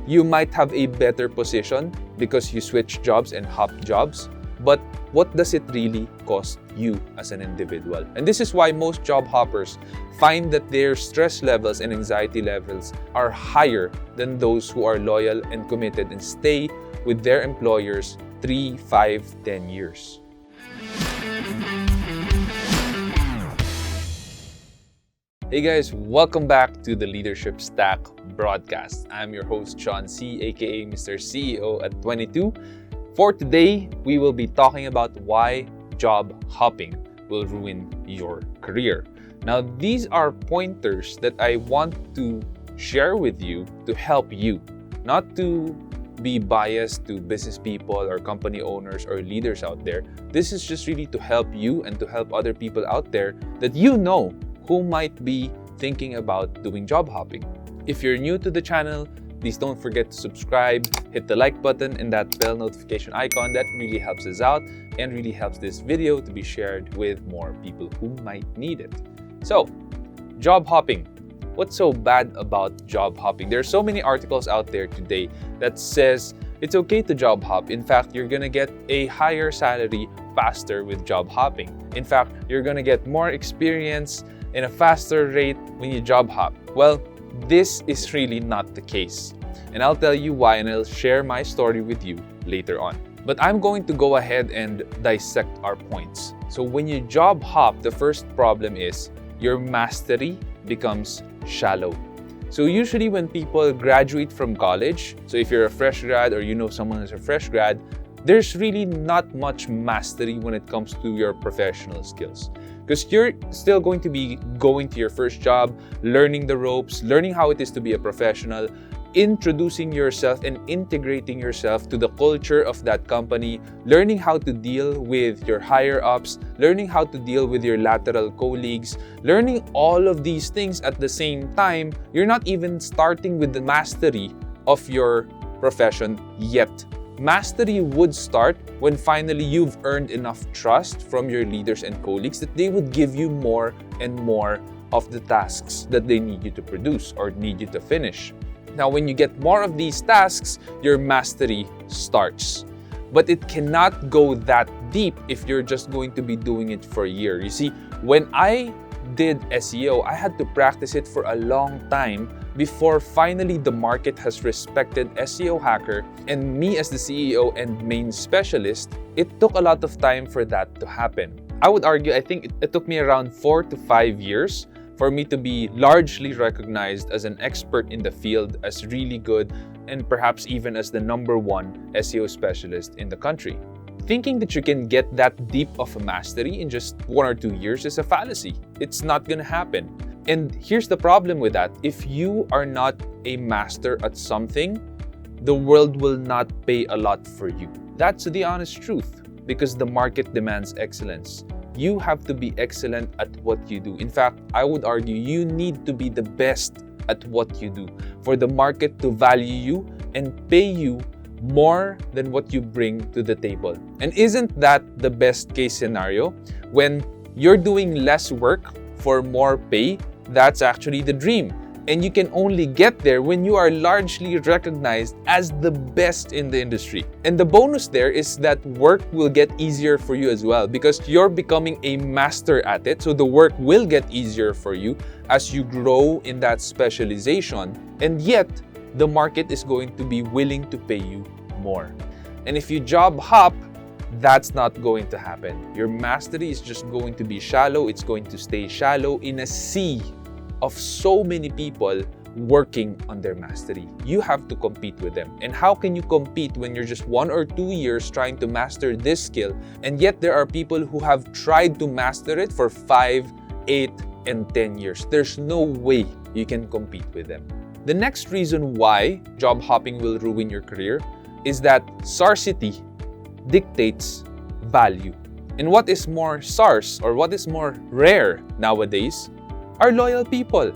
You might have a better position because you switch jobs and hop jobs, but what does it really cost you as an individual? And this is why most job hoppers find that their stress levels and anxiety levels are higher than those who are loyal and committed and stay with their employers 3, 5, 10 years. Hey guys, welcome back to the Leadership Stack broadcast. I'm your host, Sean C., aka Mr. CEO at 22. For today, we will be talking about why job hopping will ruin your career. Now, these are pointers that I want to share with you to help you, not to be biased to business people or company owners or leaders out there. This is just really to help you and to help other people out there that you know who might be thinking about doing job hopping. If you're new to the channel, please don't forget to subscribe, hit the like button and that bell notification icon. That really helps us out and really helps this video to be shared with more people who might need it. So, job hopping. What's so bad about job hopping? There are so many articles out there today that says it's okay to job hop. In fact, you're gonna get a higher salary faster with job hopping. In fact, you're gonna get more experience in a faster rate when you job hop. Well, this is really not the case. And I'll tell you why and I'll share my story with you later on. But I'm going to go ahead and dissect our points. So when you job hop, the first problem is your mastery becomes shallow. So usually when people graduate from college, so if you're a fresh grad or you know someone who's a fresh grad, there's really not much mastery when it comes to your professional skills. Because you're still going to be going to your first job, learning the ropes, learning how it is to be a professional, introducing yourself and integrating yourself to the culture of that company, learning how to deal with your higher ups, learning how to deal with your lateral colleagues, learning all of these things at the same time. You're not even starting with the mastery of your profession yet. Mastery would start when finally you've earned enough trust from your leaders and colleagues that they would give you more and more of the tasks that they need you to produce or need you to finish. Now, when you get more of these tasks, your mastery starts. But it cannot go that deep if you're just going to be doing it for a year. You see, when I did SEO, I had to practice it for a long time before finally the market has respected SEO hacker and me as the CEO and main specialist. It took a lot of time for that to happen. I would argue, I think it took me around 4 to 5 years for me to be largely recognized as an expert in the field, as really good, and perhaps even as the #1 SEO specialist in the country. Thinking that you can get that deep of a mastery in just 1 or 2 years is a fallacy. It's not gonna happen. And here's the problem with that. If you are not a master at something, the world will not pay a lot for you. That's the honest truth, because the market demands excellence. You have to be excellent at what you do. In fact, I would argue you need to be the best at what you do for the market to value you and pay you more than what you bring to the table. And isn't that the best case scenario? When you're doing less work for more pay, that's actually the dream. And you can only get there when you are largely recognized as the best in the industry. And the bonus there is that work will get easier for you as well because you're becoming a master at it. So the work will get easier for you as you grow in that specialization. And yet, the market is going to be willing to pay you more. And if you job hop, that's not going to happen. Your mastery is just going to be shallow. It's going to stay shallow in a sea of so many people working on their mastery. You have to compete with them. And how can you compete when you're just 1 or 2 years trying to master this skill, and yet there are people who have tried to master it for 5, 8, and 10 years? There's no way you can compete with them. The next reason why job hopping will ruin your career is that scarcity dictates value. And what is more scarce or what is more rare nowadays are loyal people.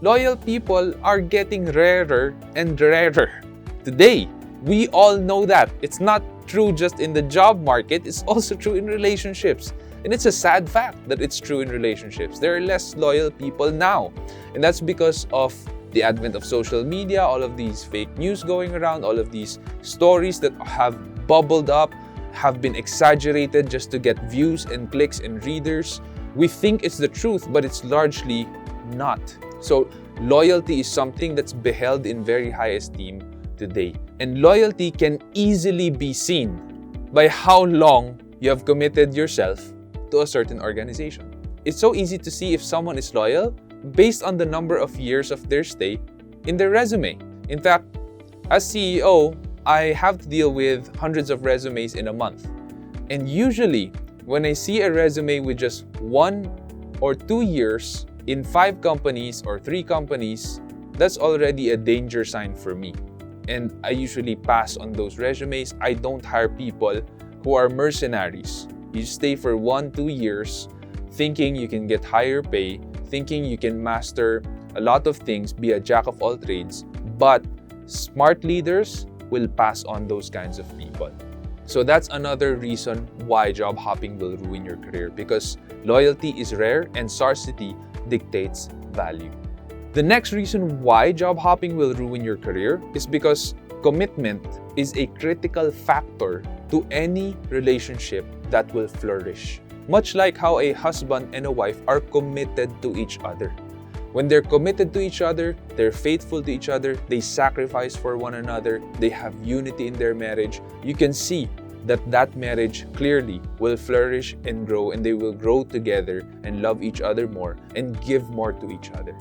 Loyal people are getting rarer and rarer. Today, we all know that. It's not true just in the job market, it's also true in relationships. And it's a sad fact that it's true in relationships. There are less loyal people now. And that's because of the advent of social media, all of these fake news going around, all of these stories that have bubbled up, have been exaggerated just to get views and clicks and readers. We think it's the truth, but it's largely not. So loyalty is something that's beheld in very high esteem today. And loyalty can easily be seen by how long you have committed yourself to a certain organization. It's so easy to see if someone is loyal based on the number of years of their stay in their resume. In fact, as CEO, I have to deal with hundreds of resumes in a month. And usually, when I see a resume with just 1 or 2 years in 5 companies or 3 companies, that's already a danger sign for me. And I usually pass on those resumes. I don't hire people who are mercenaries. You stay for 1-2 years thinking you can get higher pay, thinking you can master a lot of things, be a jack of all trades, but smart leaders will pass on those kinds of people. So that's another reason why job hopping will ruin your career, because loyalty is rare and scarcity dictates value. The next reason why job hopping will ruin your career is because commitment is a critical factor to any relationship that will flourish. Much like how a husband and a wife are committed to each other. When they're committed to each other, they're faithful to each other, they sacrifice for one another, they have unity in their marriage, you can see that that marriage clearly will flourish and grow, and they will grow together and love each other more and give more to each other.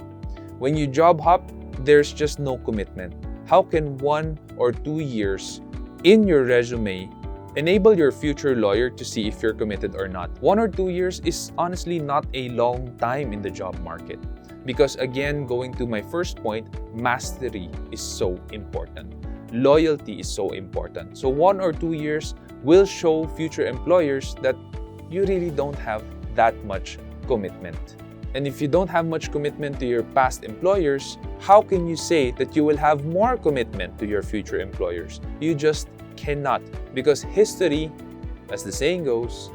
When you job hop, there's just no commitment. How can 1 or 2 years in your resume enable your future lawyer to see if you're committed or not? 1 or 2 years is honestly not a long time in the job market. Because again, going to my first point, mastery is so important. Loyalty is so important. So 1 or 2 years will show future employers that you really don't have that much commitment. And if you don't have much commitment to your past employers, how can you say that you will have more commitment to your future employers? You just cannot, because history, as the saying goes,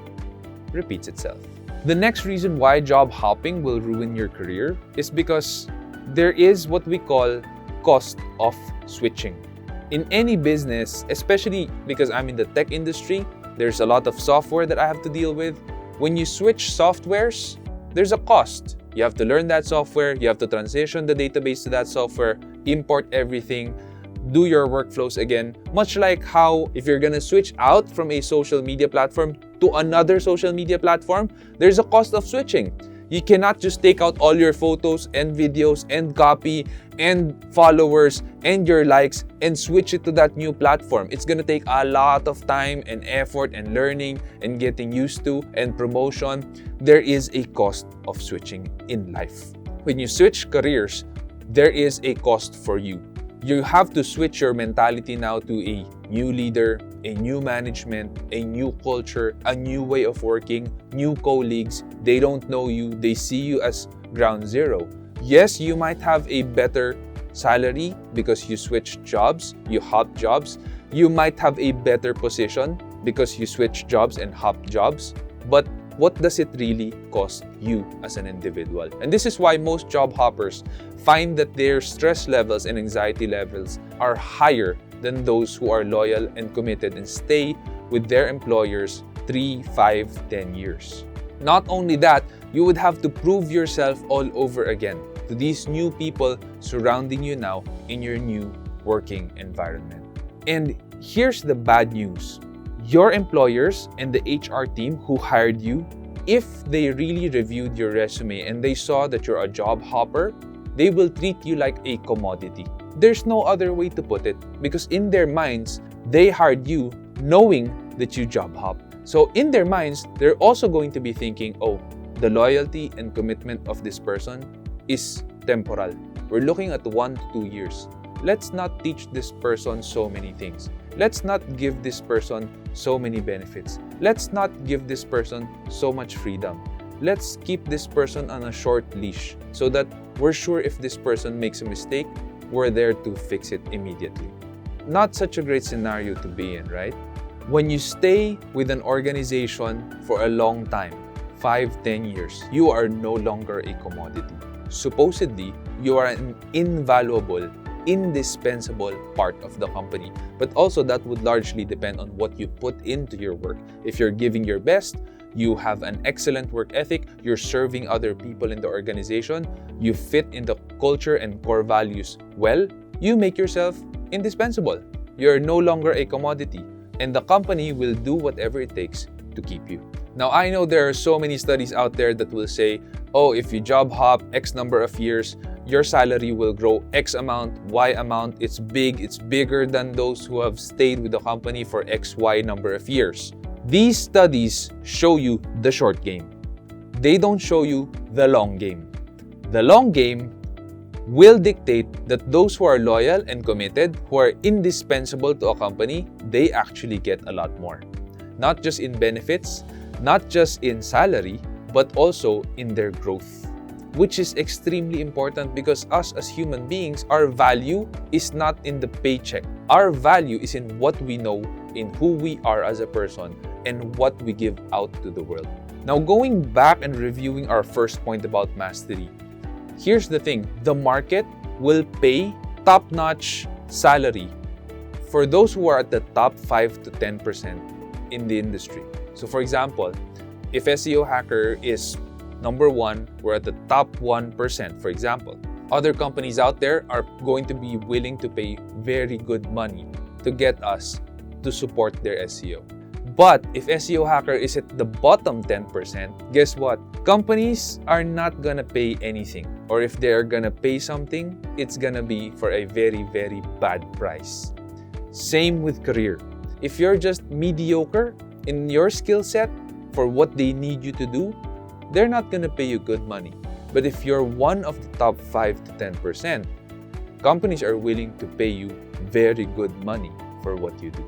repeats itself. The next reason why job hopping will ruin your career is because there is what we call cost of switching. In any business, especially because I'm in the tech industry, there's a lot of software that I have to deal with. When you switch softwares, there's a cost. You have to learn that software, you have to transition the database to that software, import everything, do your workflows again. Much like how if you're gonna switch out from a social media platform to another social media platform, there's a cost of switching. You cannot just take out all your photos and videos and copy and followers and your likes and switch it to that new platform. It's gonna take a lot of time and effort and learning and getting used to and promotion. There is a cost of switching in life. When you switch careers, there is a cost for you. You have to switch your mentality now to a new leader, a new management, a new culture, a new way of working, new colleagues. They don't know you. They see you as ground zero. Yes, you might have a better salary because you switched jobs, you hopped jobs. You might have a better position because you switched jobs and hopped jobs. But what does it really cost you as an individual? And this is why most job hoppers find that their stress levels and anxiety levels are higher than those who are loyal and committed and stay with their employers 3, 5, 10 years. Not only that, you would have to prove yourself all over again to these new people surrounding you now in your new working environment. And here's the bad news. Your employers and the HR team who hired you, if they really reviewed your resume and they saw that you're a job hopper, they will treat you like a commodity. There's no other way to put it, because in their minds, they hired you knowing that you job hop. So in their minds, they're also going to be thinking, oh, the loyalty and commitment of this person is temporal. We're looking at 1 to 2 years. Let's not teach this person so many things. Let's not give this person so many benefits. Let's not give this person so much freedom. Let's keep this person on a short leash so that we're sure if this person makes a mistake, we're there to fix it immediately. Not such a great scenario to be in, right? When you stay with an organization for a long time, 5, 10 years, you are no longer a commodity. supposedly, you are an invaluable, indispensable part of the company. But also, that would largely depend on what you put into your work. If you're giving your best, you have an excellent work ethic, you're serving other people in the organization, you fit in the culture and core values well, you make yourself indispensable. You're no longer a commodity, and the company will do whatever it takes to keep you. Now, I know there are so many studies out there that will say, oh, if you job hop X number of years, your salary will grow X amount, Y amount. It's bigger than those who have stayed with the company for X, Y number of years. These studies show you the short game. They don't show you the long game. The long game will dictate that those who are loyal and committed, who are indispensable to a company, they actually get a lot more. Not just in benefits, not just in salary, but also in their growth, which is extremely important because us as human beings, our value is not in the paycheck. Our value is in what we know, in who we are as a person, and what we give out to the world. Now, going back and reviewing our first point about mastery, here's the thing. The market will pay top-notch salary for those who are at the top 5 to 10% in the industry. So for example, if SEO Hacker is number 1, we're at the top 1%, for example. Other companies out there are going to be willing to pay very good money to get us to support their SEO. But if SEO Hacker is at the bottom 10%, guess what? Companies are not gonna pay anything. Or if they're gonna pay something, it's gonna be for a very, very bad price. Same with career. If you're just mediocre in your skill set for what they need you to do, they're not gonna pay you good money. But if you're one of the top 5 to 10%, companies are willing to pay you very good money for what you do.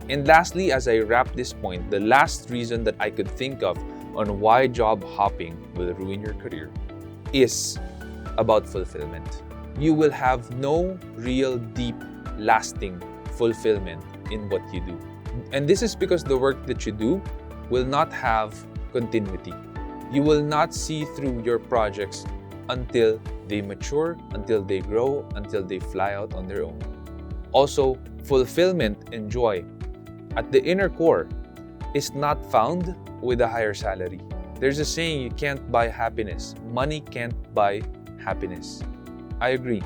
And lastly, as I wrap this point, the last reason that I could think of on why job hopping will ruin your career is about fulfillment. You will have no real deep, lasting fulfillment in what you do. And this is because the work that you do will not have continuity. You will not see through your projects until they mature, until they grow, until they fly out on their own. Also, fulfillment and joy at the inner core is not found with a higher salary. There's a saying, you can't buy happiness. Money can't buy happiness. I agree.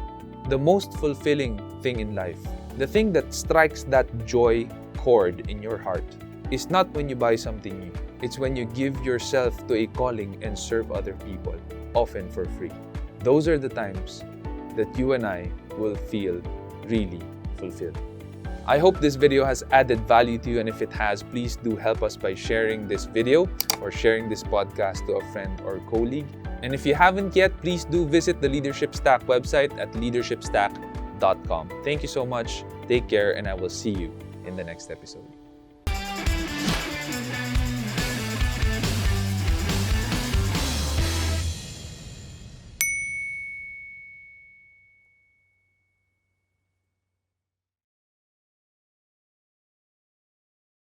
The most fulfilling thing in life, the thing that strikes that joy chord in your heart, is not when you buy something new. It's when you give yourself to a calling and serve other people, often for free. Those are the times that you and I will feel really fulfilled. I hope this video has added value to you, and if it has, please do help us by sharing this video or sharing this podcast to a friend or colleague. And if you haven't yet, please do visit the Leadership Stack website at leadershipstack.com. Thank you so much. Take care, and I will see you in the next episode.